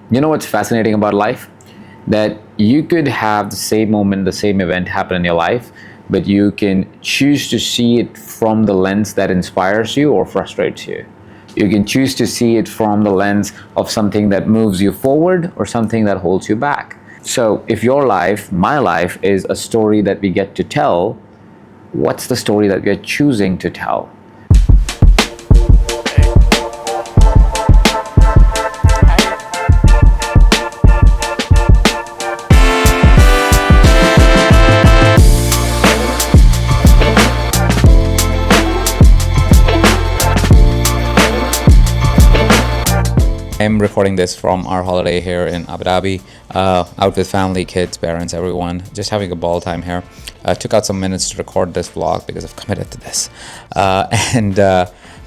You know what's fascinating about life? That you could have the same moment, the same event happen in your life, but you can choose to see it from the lens that inspires you or frustrates you. You can choose to see it from the lens of something that moves you forward or something that holds you back. So, if your life, my life, is a story that we get to tell, what's the story that we're choosing to tell? I'm recording this from our holiday here in Abu Dhabi, out with family, kids, parents, everyone, just having a ball time here. Took out some minutes to record this vlog because I've committed to this, and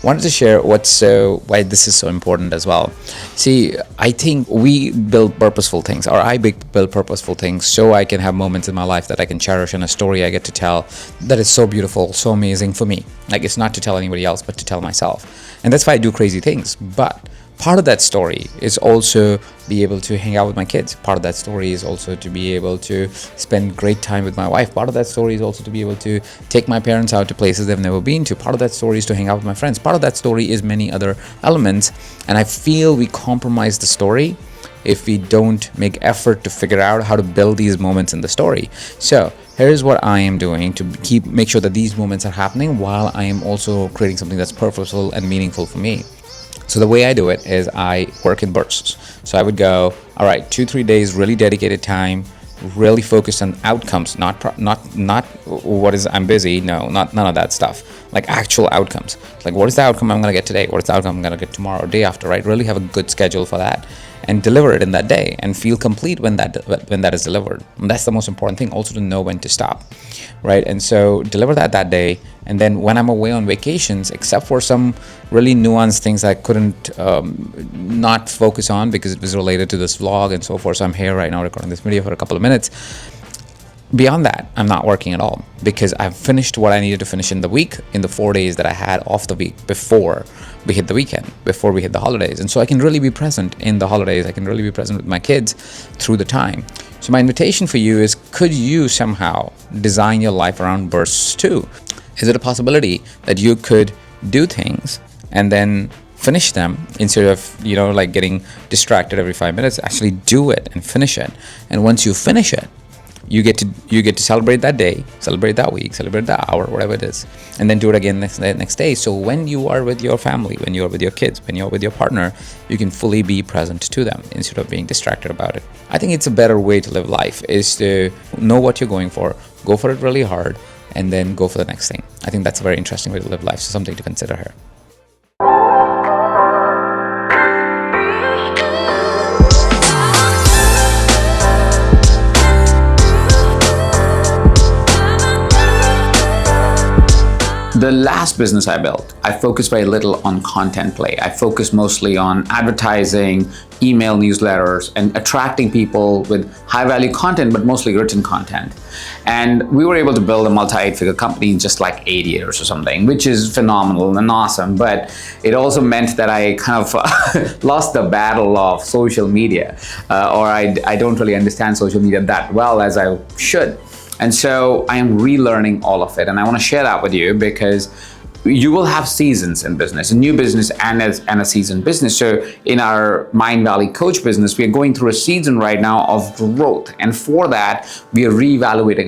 wanted to share why this is so important as well. See, I think we build purposeful things, or build purposeful things, so I can have moments in my life that I can cherish, and a story I get to tell that is so beautiful, so amazing for me. Like, it's not to tell anybody else, but to tell myself, and that's why I do crazy things. But part of that story is also be able to hang out with my kids. Part of that story is also to be able to spend great time with my wife. Part of that story is also to be able to take my parents out to places they've never been to. Part of that story is to hang out with my friends. Part of that story is many other elements. And I feel we compromise the story if we don't make effort to figure out how to build these moments in the story. So here's what I am doing to make sure that these moments are happening while I am also creating something that's purposeful and meaningful for me. So the way I do it is I work in bursts. So I would go, all right, 2-3 days, really dedicated time, really focused on outcomes, not what is I'm busy. No, none of that stuff. Like actual outcomes. Like, what is the outcome I'm gonna get today? What is the outcome I'm gonna get tomorrow or day after? Right? Really have a good schedule for that, and deliver it in that day, and feel complete when that is delivered. And that's the most important thing. Also to know when to stop, right? And so deliver that day. And then when I'm away on vacations, except for some really nuanced things I couldn't not focus on because it was related to this vlog and so forth. So I'm here right now recording this video for a couple of minutes. Beyond that, I'm not working at all because I've finished what I needed to finish in the week, in the 4 days that I had off the week before we hit the weekend, before we hit the holidays. And so I can really be present in the holidays. I can really be present with my kids through the time. So my invitation for you is, could you somehow design your life around bursts too? Is it a possibility that you could do things and then finish them instead of, like getting distracted every 5 minutes? Actually do it and finish it. And once you finish it, you get to celebrate that day, celebrate that week, celebrate that hour, whatever it is, and then do it again next day. So when you are with your family, when you are with your kids, when you're with your partner, you can fully be present to them instead of being distracted about it. I think it's a better way to live life, is to know what you're going for, go for it really hard, and then go for the next thing. I think that's a very interesting way to live life. So something to consider here. The last business I built, I focused very little on content play. I focused mostly on advertising, email newsletters, and attracting people with high value content, but mostly written content. And we were able to build a multi-8-figure company in just like 8 years or something, which is phenomenal and awesome. But it also meant that I kind of lost the battle of social media, or I don't really understand social media that well as I should. And so I am relearning all of it, and I want to share that with you because you will have seasons in business, a new business and a seasoned business. So in our Mind Valley Coach business, we are going through a season right now of growth, and for that, we are reevaluating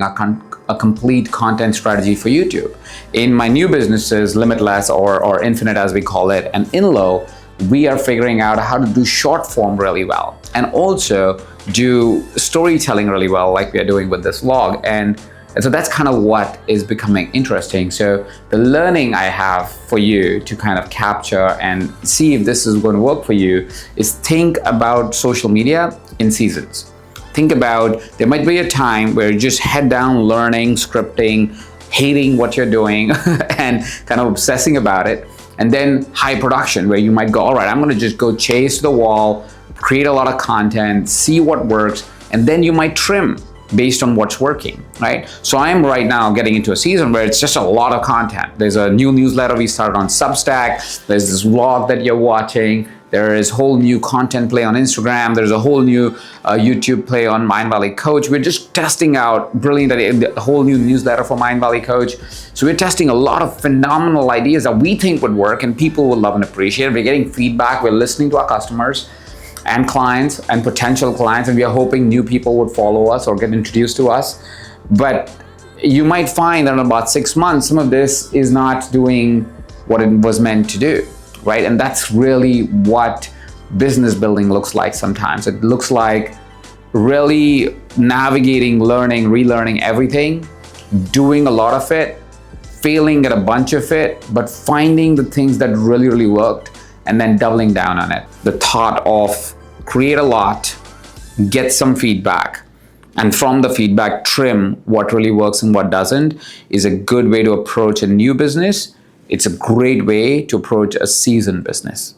a complete content strategy for YouTube. In my new businesses, Limitless or Infinite as we call it, and Inlow, we are figuring out how to do short form really well, and also do storytelling really well, like we are doing with this vlog. And so that's kind of what is becoming interesting. So the learning I have for you to kind of capture and see if this is going to work for you is think about social media in seasons. Think about, there might be a time where you just head down learning, scripting, hating what you're doing and kind of obsessing about it. And then high production, where you might go, all right, I'm going to just go chase the wall, create a lot of content, see what works, and then you might trim based on what's working, right? So I am right now getting into a season where it's just a lot of content. There's a new newsletter we started on Substack. There's this vlog that you're watching. There is whole new content play on Instagram. There's a whole new YouTube play on Mind Valley Coach. We're just testing out the whole new newsletter for Mind Valley Coach. So we're testing a lot of phenomenal ideas that we think would work and people will love and appreciate. We're getting feedback. We're listening to our customers and clients and potential clients, and we are hoping new people would follow us or get introduced to us. But you might find that in about 6 months, some of this is not doing what it was meant to do, right? And that's really what business building looks like sometimes. It looks like really navigating, learning, relearning everything, doing a lot of it, failing at a bunch of it, but finding the things that really, really worked and then doubling down on it. The thought of create a lot, get some feedback, and from the feedback, trim what really works and what doesn't is a good way to approach a new business. It's a great way to approach a seasoned business.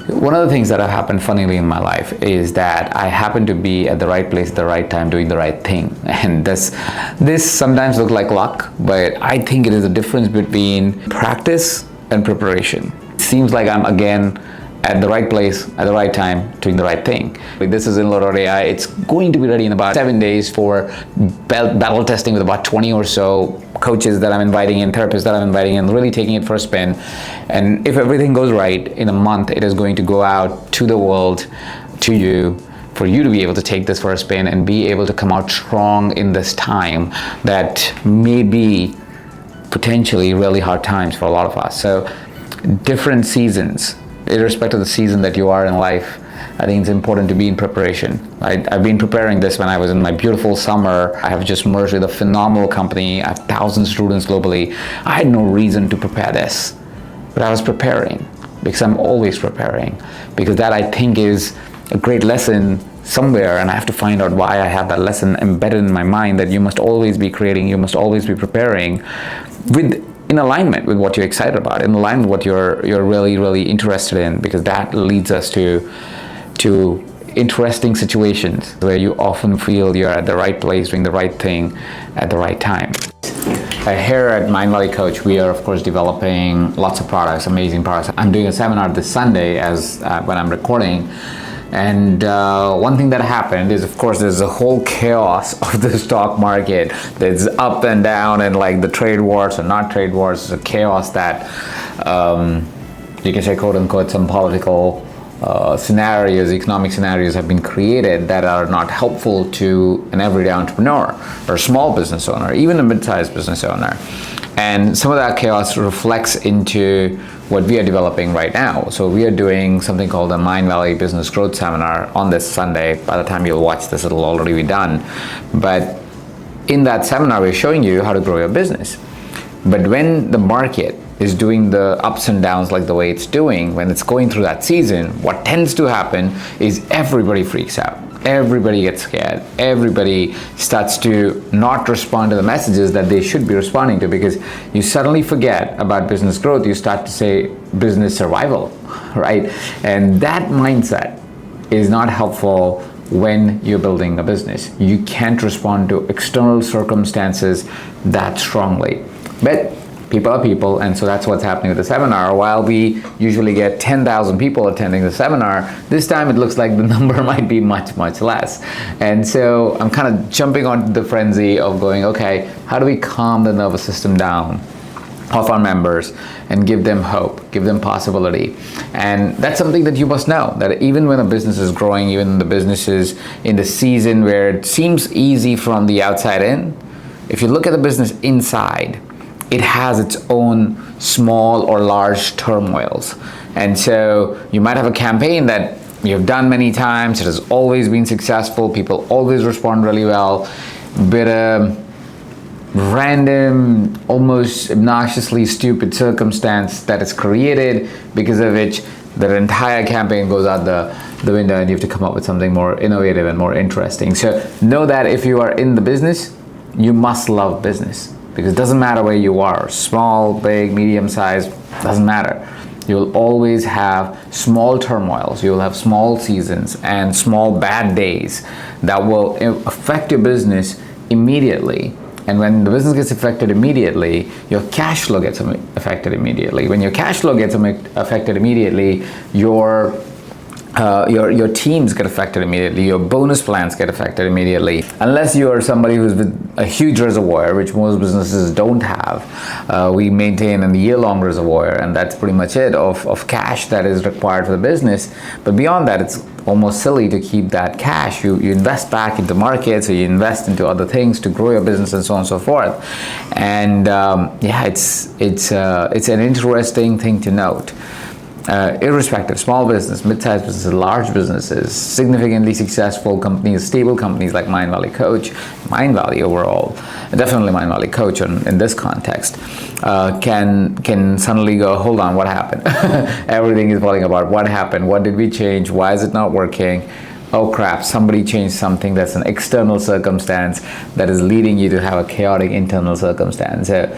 One of the things that have happened funnily in my life is that I happen to be at the right place at the right time doing the right thing. And this sometimes looks like luck, but I think it is a difference between practice and preparation. It seems like I'm again at the right place at the right time doing the right thing. This is in Lotto.ai. It's going to be ready in about 7 days for battle testing with about 20 or so coaches that I'm inviting in, therapists that I'm inviting in, really taking it for a spin. And if everything goes right, in a month, it is going to go out to the world, to you, for you to be able to take this for a spin and be able to come out strong in this time that may be potentially really hard times for a lot of us. So different seasons, irrespective of the season that you are in life, I think it's important to be in preparation. I've been preparing this when I was in my beautiful summer. I have just merged with a phenomenal company. I have 1,000 students globally. I had no reason to prepare this, but I was preparing because I'm always preparing, because that I think is a great lesson somewhere, and I have to find out why I have that lesson embedded in my mind, that you must always be creating, you must always be preparing in alignment with what you're excited about, in alignment with what you're really, really interested in, because that leads us to interesting situations where you often feel you're at the right place doing the right thing at the right time. Here at Mind Valley Coach, we are of course developing lots of products, amazing products. I'm doing a seminar this Sunday when I'm recording. And one thing that happened is, of course, there's a whole chaos of the stock market. There's up and down, and like the trade wars or not trade wars, it's a chaos that you can say, quote unquote, some political scenarios, economic scenarios have been created that are not helpful to an everyday entrepreneur or small business owner, even a mid-sized business owner. And some of that chaos reflects into what we are developing right now. So we are doing something called the Mind Valley Business Growth Seminar on this Sunday. By the time you'll watch this, it'll already be done. But in that seminar, we're showing you how to grow your business. But when the market is doing the ups and downs like the way it's doing, when it's going through that season, what tends to happen is everybody freaks out. Everybody gets scared. Everybody starts to not respond to the messages that they should be responding to, because you suddenly forget about business growth. You start to say business survival, right? And that mindset is not helpful when you're building a business. You can't respond to external circumstances that strongly. But people are people, and so that's what's happening with the seminar. While we usually get 10,000 people attending the seminar, this time it looks like the number might be much, much less. And so I'm kind of jumping onto the frenzy of going, okay, how do we calm the nervous system down of our members and give them hope, give them possibility? And that's something that you must know, that even when a business is growing, even the business is in the season where it seems easy from the outside in, if you look at the business inside, it has its own small or large turmoils. And so you might have a campaign that you've done many times, it has always been successful, people always respond really well, but a random, almost obnoxiously stupid circumstance that is created, because of which the entire campaign goes out the window, and you have to come up with something more innovative and more interesting. So know that if you are in the business, you must love business. Because it doesn't matter where you are, small, big, medium size, doesn't matter. You'll always have small turmoils, you'll have small seasons and small bad days that will affect your business immediately. And when the business gets affected immediately, your cash flow gets affected immediately. When your cash flow gets affected immediately, your teams get affected immediately, your bonus plans get affected immediately. Unless you are somebody who's with a huge reservoir, which most businesses don't have. We maintain a year-long reservoir, and that's pretty much it of cash that is required for the business. But beyond that, it's almost silly to keep that cash. You invest back into markets, or you invest into other things to grow your business, and so on and so forth. And it's an interesting thing to note. Irrespective, small business, mid-sized businesses, large businesses, significantly successful companies, stable companies like Mindvalley Coach, Mindvalley overall, definitely Mindvalley Coach in this context, can suddenly go, hold on, what happened? Everything is falling apart. What happened? What did we change? Why is it not working? Oh crap, somebody changed something. That's an external circumstance that is leading you to have a chaotic internal circumstance. So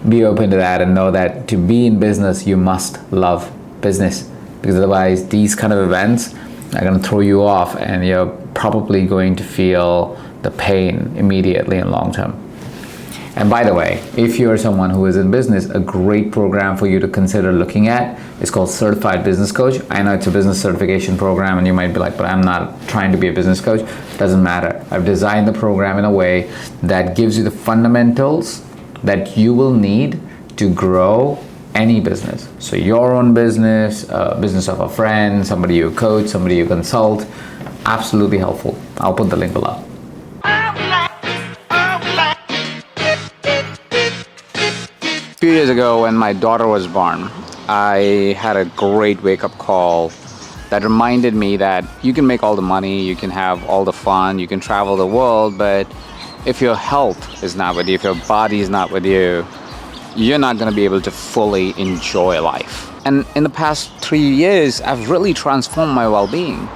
be open to that and know that to be in business, you must love business, because otherwise these kind of events are going to throw you off, and you're probably going to feel the pain immediately and long term. And by the way, if you're someone who is in business, a great program for you to consider looking at is called Certified Business Coach. I know it's a business certification program, and you might be like, but I'm not trying to be a business coach. Doesn't matter. I've designed the program in a way that gives you the fundamentals that you will need to grow any business. So your own business, business of a friend, somebody you coach, somebody you consult, absolutely helpful. I'll put the link below. A few years ago, when my daughter was born, I had a great wake-up call that reminded me that you can make all the money, you can have all the fun, you can travel the world, but if your health is not with you, if your body is not with you, you're not going to be able to fully enjoy life. And in the past 3 years, I've really transformed my well-being.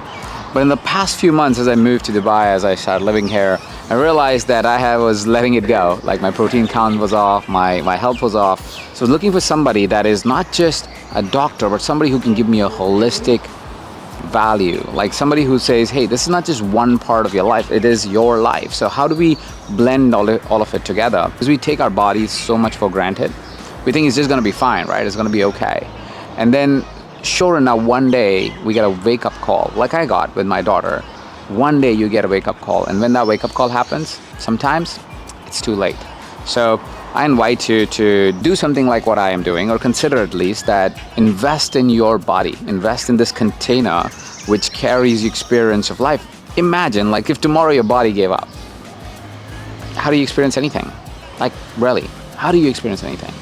But in the past few months, as I moved to Dubai, as I started living here, I realized that I was letting it go. Like my protein count was off, my health was off. So I was looking for somebody that is not just a doctor, but somebody who can give me a holistic value. Like somebody who says, hey, this is not just one part of your life, it is your life. So how do we blend all of it together? Because we take our bodies so much for granted. We think it's just going to be fine, right? It's going to be okay. And then sure enough, one day we get a wake-up call, like I got with my daughter. One day you get a wake-up call, and when that wake-up call happens, sometimes it's too late. So I invite you to do something like what I am doing, or consider at least that invest in your body, invest in this container which carries the experience of life. Imagine, like, if tomorrow your body gave up, how do you experience anything? Like, really, how do you experience anything?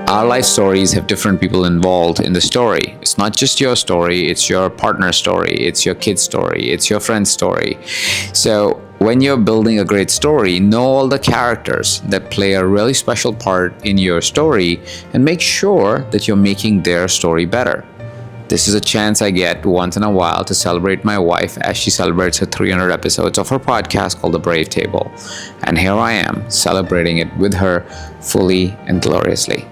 Our life stories have different people involved in the story. It's not just your story, it's your partner's story, it's your kid's story, it's your friend's story. So when you're building a great story, know all the characters that play a really special part in your story, and make sure that you're making their story better. This is a chance I get once in a while to celebrate my wife as she celebrates her 300 episodes of her podcast called The Brave Table. And here I am, celebrating it with her fully and gloriously.